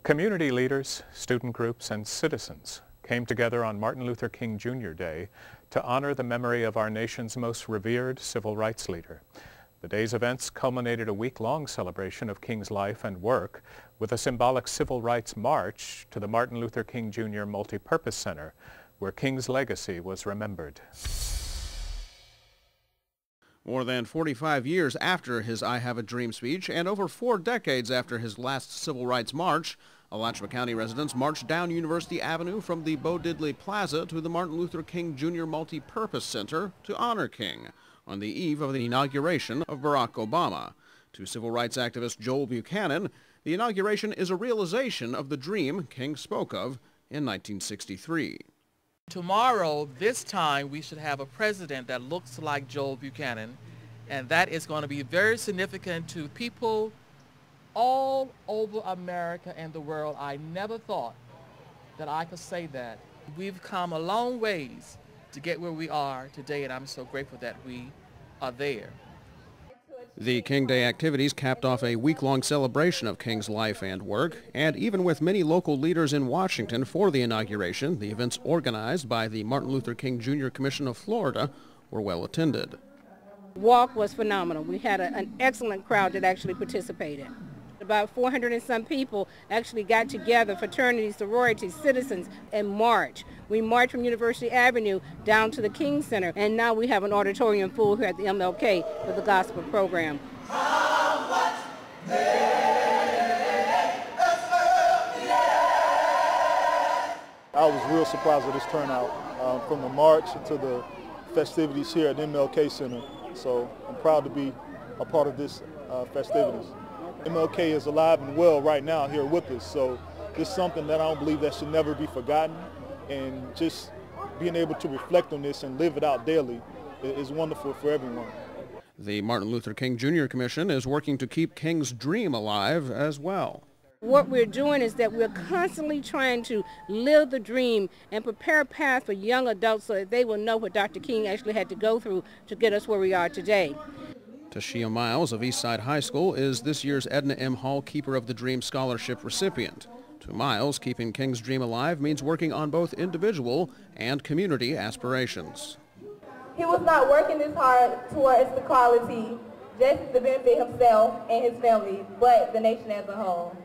Community leaders, student groups, and citizens came together on Martin Luther King Jr. Day to honor the memory of our nation's most revered civil rights leader. The day's events culminated a week-long celebration of King's life and work with a symbolic civil rights march to the Martin Luther King Jr. Multipurpose Center, where King's legacy was remembered. More than 45 years after his I Have a Dream speech and over 4 decades after his last civil rights march, Alachua County residents marched down University Avenue from the Bo Diddley Plaza to the Martin Luther King Jr. Multipurpose Center to honor King on the eve of the inauguration of Barack Obama. To civil rights activist Joel Buchanan, the inauguration is a realization of the dream King spoke of in 1963. Tomorrow, this time, we should have a president that looks like Joel Buchanan, and that is going to be very significant to people all over America and the world. I never thought that I could say that. We've come a long ways to get where we are today, and I'm so grateful that we are there. The King Day activities capped off a week-long celebration of King's life and work, and even with many local leaders in Washington for the inauguration, the events organized by the Martin Luther King Jr. Commission of Florida were well attended. The walk was phenomenal. We had an excellent crowd that actually participated. About 400 and some people actually got together, fraternities, sororities, citizens, and marched. We marched from University Avenue down to the King Center, and now we have an auditorium full here at the MLK for the gospel program. I was real surprised at this turnout, from the march to the festivities here at the MLK Center. So I'm proud to be a part of this festivities. MLK is alive and well right now here with us, so it's something that I don't believe that should never be forgotten, and just being able to reflect on this and live it out daily is wonderful for everyone. The Martin Luther King Jr. Commission is working to keep King's dream alive as well. What we're doing is that we're constantly trying to live the dream and prepare a path for young adults so that they will know what Dr. King actually had to go through to get us where we are today. Tashia Miles of Eastside High School is this year's Edna M. Hall Keeper of the Dream Scholarship recipient. To Miles, keeping King's dream alive means working on both individual and community aspirations. He was not working this hard towards equality just to benefit himself and his family, but the nation as a whole.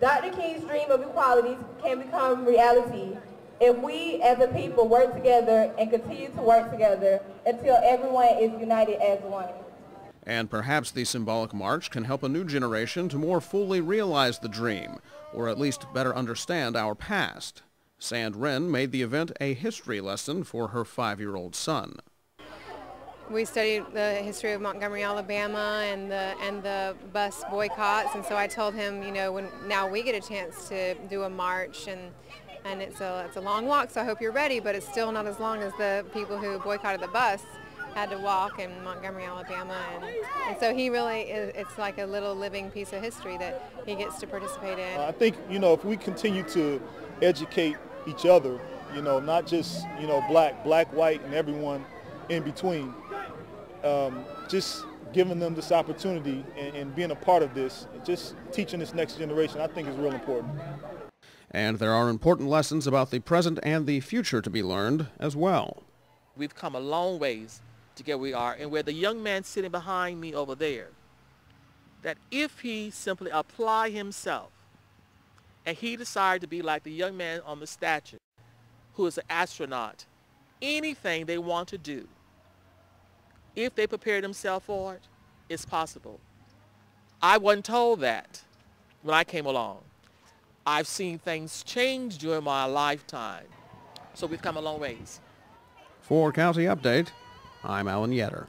Dr. King's dream of equality can become reality if we as a people work together and continue to work together until everyone is united as one. And perhaps the symbolic march can help a new generation to more fully realize the dream, or at least better understand our past. Wrenn made the event a history lesson for her 5-year-old son. We studied the history of Montgomery, Alabama, and the bus boycotts, and so I told him, you know, now we get a chance to do a march, and it's a long walk, so I hope you're ready, but it's still not as long as the people who boycotted the bus had to walk in Montgomery, Alabama, and so he really is, it's like a little living piece of history that he gets to participate in. I think, you know, if we continue to educate each other, you know, not just, you know, black, white, and everyone in between, just giving them this opportunity and being a part of this, just teaching this next generation, I think is real important. And there are important lessons about the present and the future to be learned as well. We've come a long ways to get where we are, and where the young man sitting behind me over there, that if he simply apply himself and he decided to be like the young man on the statue who is an astronaut, anything they want to do, if they prepare themselves for it, it's possible. I wasn't told that when I came along. I've seen things change during my lifetime, so we've come a long ways. For County Update, I'm Alan Yetter.